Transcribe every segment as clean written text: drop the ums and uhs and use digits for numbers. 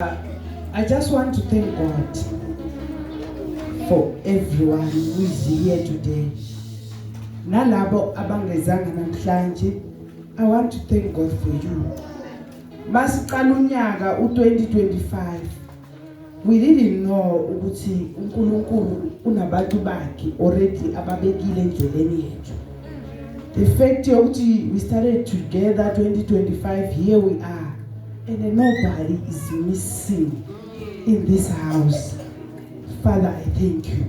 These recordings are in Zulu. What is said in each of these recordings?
I just want to thank God for everyone who is here today. Nalabo abangezanga namhlanje, I want to thank God for you. Masiqala unyaka u2025. We didn't know ukuthi uNkulunkulu unabantu bakhe already ababekile endleleni yethu. The fact yokuthi we started together 2025, here we are. And nobody is missing in this house. Father, I thank you.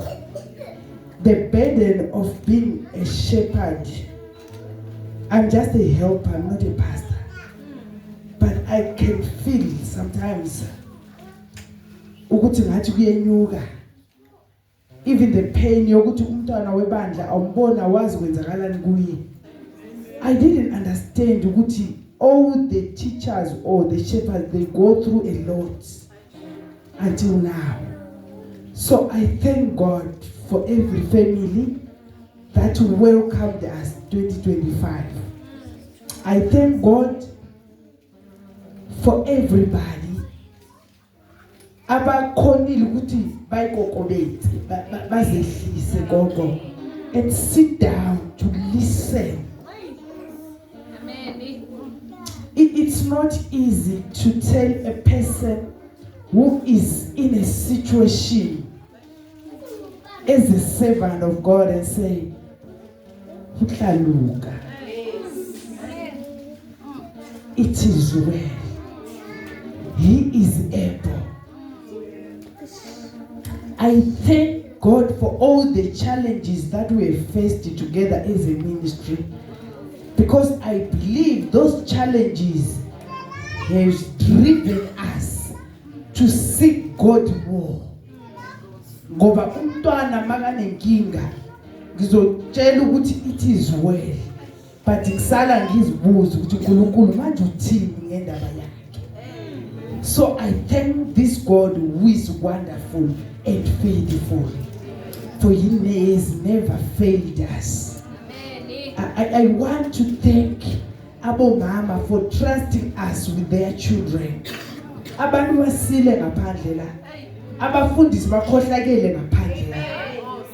The burden of being a shepherd, I'm just a helper, I'm not a pastor. But I can feel sometimes ukuthi ngathi kuyenyuka. Even the pain yokuthi umntwana webandla awumbona wazi kwenzakalani kuye. I didn't understand ukuthi all the teachers or the shepherds, they go through a lot until now. So I thank God for every family that welcomed us 2025. I thank God for everybody abakhonile ukuthi bayikokobethe bazehlise gogo and sit down to listen. It's not easy to tell a person who is in a situation as a servant of God and say, "Uhlaluka." It is well. He is able. I thank God for all the challenges that we have faced together as a ministry. Because I believe those challenges have driven us to seek God more. Ngoba umntwana makanenkinga ngizotshela ukuthi it is well. But kusala ngizibuza ukuthi uNkulunkulu manje uthini ngendaba yakhe. So I thank this God who is wonderful and faithful. For He has never failed us. I want to thank Abo Mama for trusting us with their children. Abantu basile ngaphandle la. Abafundisi bakhohlakele ngaphandle la.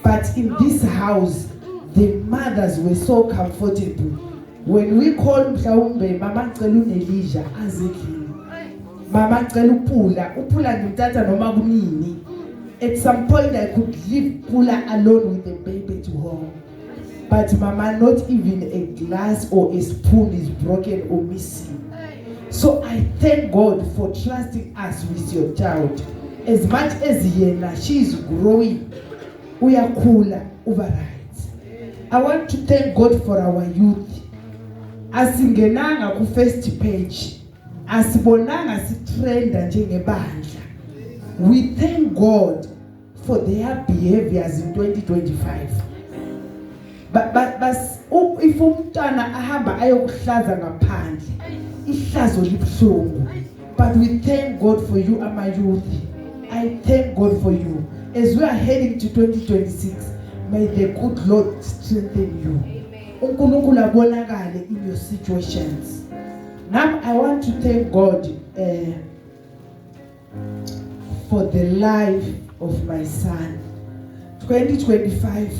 But in this house, the mothers were so comfortable. When we call mhlawumbe mama ngicela uNelisha azedlini. Mama ngicela uPula ngimthatha noma kunini. At some point I could leave Pula alone with the baby to home. But Mama, not even a glass or a spoon is broken or missing. So I thank God for trusting us with your child. As much as Yena, she is growing, we are cooler overrides. I want to thank God for our youth. Asingenanga ku first page, asibonanga sitrenda njengebandla. We thank God for their behaviors in 2025. But if umntwana ahamba ayokuhlaza ngaphandle ihlazo libhlungu. But we thank God for you, my youth. I thank God for you. As we are heading to 2026, may the good Lord strengthen you. uNkulunkulu abonakale in your situations. Now I want to thank God for the life of my son. 2025,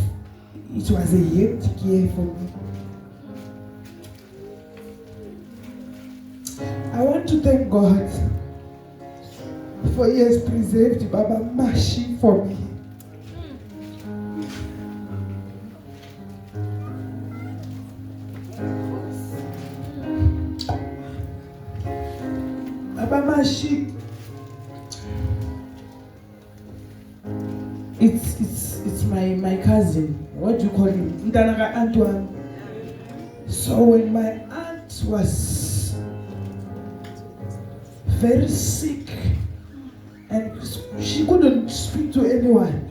it was a hectic year for me. I want to thank God for He has preserved Baba Mashi for me. Baba Mashi, it's my cousin. What do you call him? Ndanaga Antoine. So when my aunt was very sick and she couldn't speak to anyone,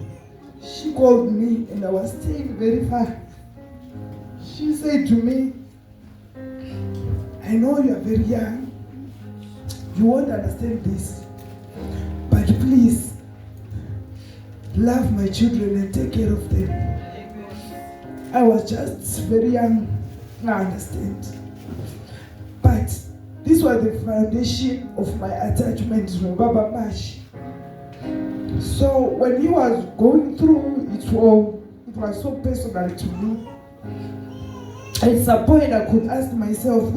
she called me and I was staying very far. She said to me, "I know you are very young. You won't understand this. But please, love my children and take care of them." I was just very young, I understand. But this was the foundation of my attachment to Baba Mash. So when he was going through it all, it was so personal to me. At some point I could ask myself,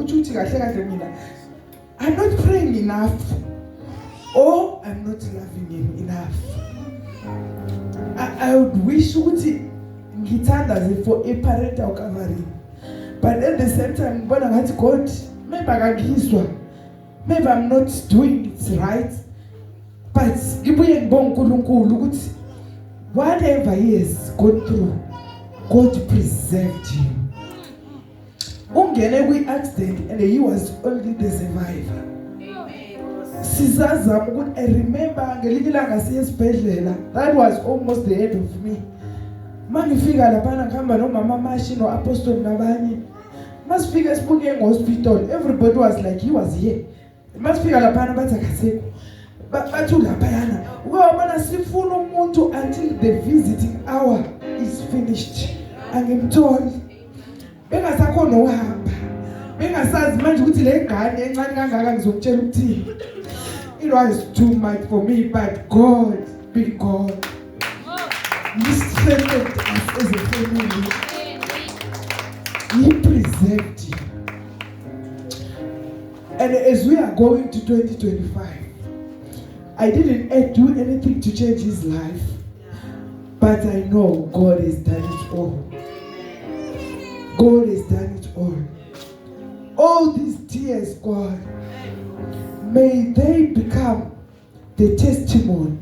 I'm not praying enough, or I'm not loving him enough. I would wish ngithandaze for a parental covering, but at the same time ngibona ngathi God maybe akangizwa, maybe I'm not doing it right, but ngibuye ngibonga uNkulunkulu ukuthi whatever he has gone through, God preserved him. Ungene kwi-accident and he was only the survivor. Sizazama ukuthi I remember ngelinye ilanga siyesibhedlela, that was almost the end of me. Mangifika lapha ngihamba nomama Mashi noApostle nabanye. Masifika sibuke hospital, everybody was like he was here. Masifika lapha bathi akasekho. Bathu lapha yana. Uyabona sifuna umuntu until the visiting hour is finished. Angimtholi. Bengasakhona uhamba. Bengasazi manje ukuthi le ngane encane kangaka ngizokutshela ukuthi it was too much for me, but God, big God, He strengthened us as a family. He preserved you. And as we are going to 2025, I didn't do anything to change his life, but I know God has done it all. God has done it all. All these tears, God, may they become the testimony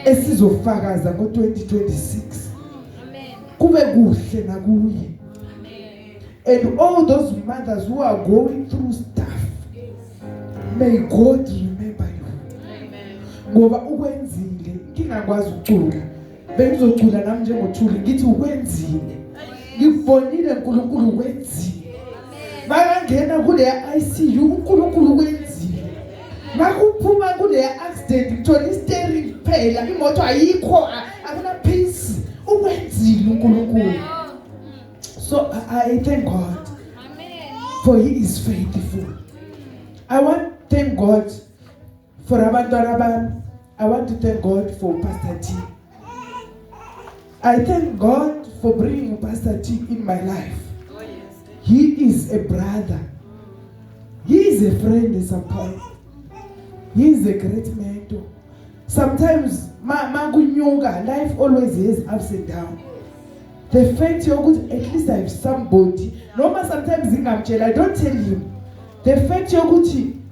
esizofakaza ngo-2026 kube kuhle nakuye. And all those mothers who are going through stuff, may God remember you. Ngoba ukwenzile, ngingakwazi ukucula, bengizocula nami njengothuli ngithi ukwenzile, ngibonile uNkulunkulu ukwenzile. Makangena kule ICU uNkulunkulu ukwenzile. Makuphuma kule accident ngithola i-steering kuphela, imoto ayikho, akuna peace, ukwenzile uNkulunkulu. So I thank God, for He is faithful. I want to thank God for abantwana bami. I want to thank God for Pastor T. I thank God for bringing Pastor T in my life. He is a brother. He is a friend at some point. He is a great mentor. Sometimes life always has ups and downs. The fact you're good, at least I have somebody. No matter sometimes I don't tell him. The fact you're good,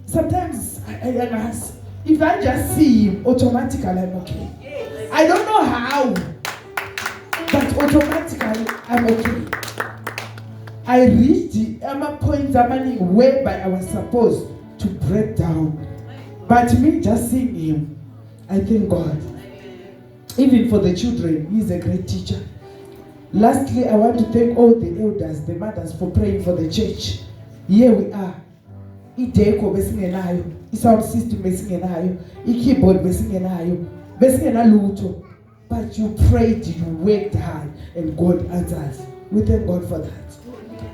sometimes I ask. If I just see him, automatically I'm okay. I don't know how, but automatically I'm okay. I reached a point whereby I was supposed to break down. But me just seeing him, I thank God. Even for the children, he's a great teacher. Lastly, I want to thank all the elders, the mothers, for praying for the church. Here we are. Ideko besingenayo, sound system besingenayo, keyboard besingenayo, besingenalutho. But you prayed, you worked hard, and God answers. We thank God for that.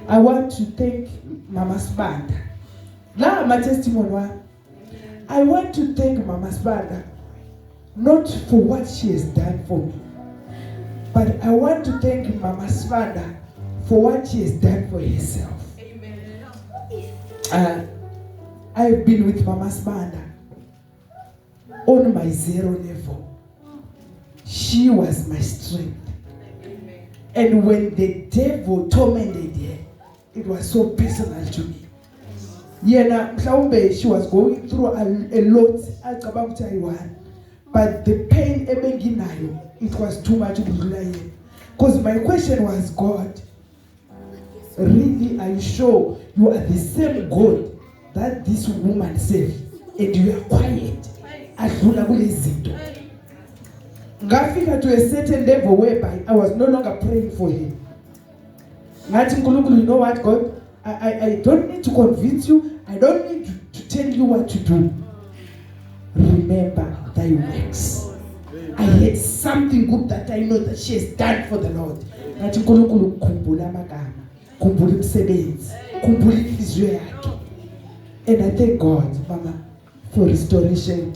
I want to thank Mama Spanda. Now my testimony. I want to thank Mama Spanda, not for what she has done for me, but I want to thank Mama Spanda for what she has done for herself. I've been with Mama Spanda on my zero level. She was my strength. And when the devil tormented her, it was so personal to me. She was going through a lot, but the pain, it was too much. Because my question was, God, really, are you sure you are the same God that this woman said, and you are quiet? Ngafika to a certain level whereby I was no longer praying for him. You know what, God? I don't need to convince you. I don't need to tell you what to do. Remember thy works. I had something good that I know that she has done for the Lord. khumbula inhliziyo yakhe. And I thank God, Mama, for restoration.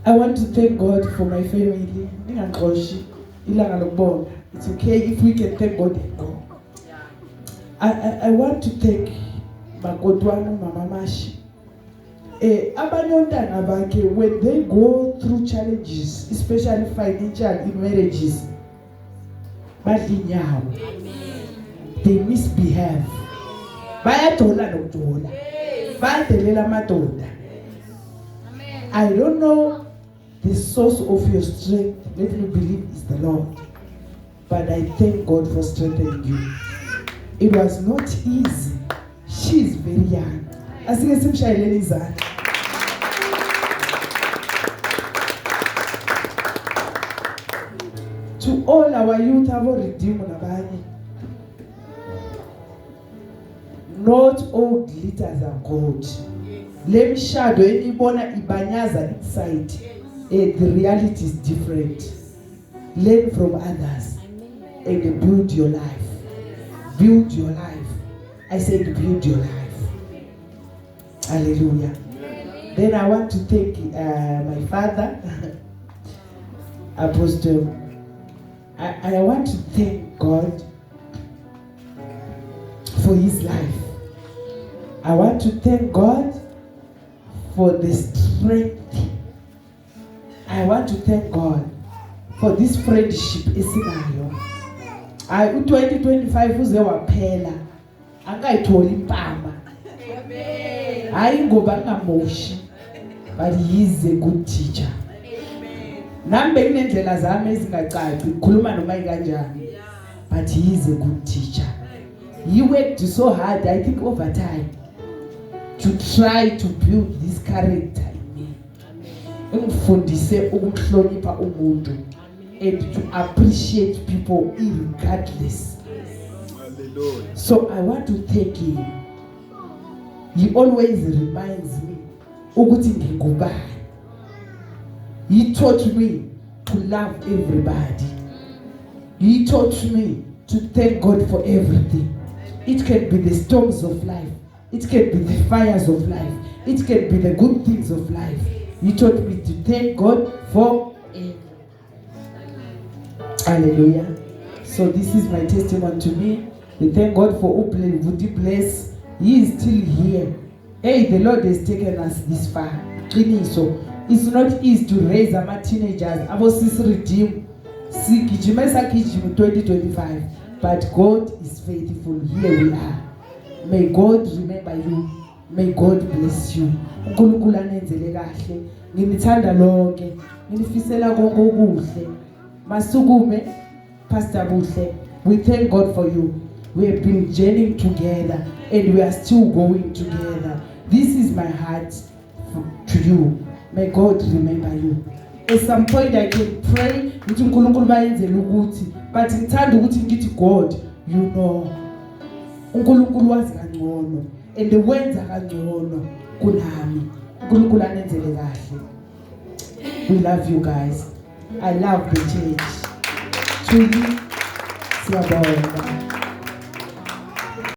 I want to thank God for my family. It's okay if we can thank God and go. I want to thank Magodwanu Mama Mashi. Abanontanga bakhe, when they go through challenges, especially financial in marriages, they misbehave. Bayatola nokujola. Badelela madoda. I don't know the source of your strength. Let me believe is the Lord. But I thank God for strengthening you. It was not easy. She is very young. To all our youth have redeemed nabanye. Not all glitters are gold. Let me shadow anybody ibanyaza inside. The reality is different. Learn from others and build your life. Build your life. I said build your life. Hallelujah. Then I want to thank my father, Apostle. I want to thank God for his life. I want to thank God for the strength. I want to thank God for this friendship esinayo. 2025 uze waphela angayitholi impama. Hayi ngoba ngamoshi, but he is a good teacher. Nambe kunendlela zami ezingacaci ukukhuluma noma kanjani, but he is a good teacher. He worked so hard, I think over time, to try to build this character in me. Ungifundise ukuhlonipha umuntu and to appreciate people regardless. So I want to thank him. He always reminds me ukuthi ngingubani. He taught me to love everybody. He taught me to thank God for everything. It can be the storms of life. It can be the fires of life. It can be the good things of life. He taught me to thank God for it. Hallelujah. So this is my testimony to me. We thank God for Uple Vudi Place. He is still here. Hey, the Lord has taken us this far. So it's not easy to raise our teenagers. Our sister redeem. Sikijimesa kijim 2025. But God is faithful. Here we are. May God remember you. May God bless you. uNkulunkulu anenzele kahle. Ngimithanda lonke. Ngilifisela konke okuhle. Masukume Pastor Buhle. We thank God for you. We have been journeying together and we are still going together. This is my heart to you. May God remember you. At some point I can pray ukuthi uNkulunkulu bayenzele ukuthi, but ngithanda ukuthi ngithi God, you know. uNkulunkulu wazi kangcono and wenza kangcono kunami. uNkulunkulu anenzele kahle. We love you guys. I love the church. Truly, siyabonga.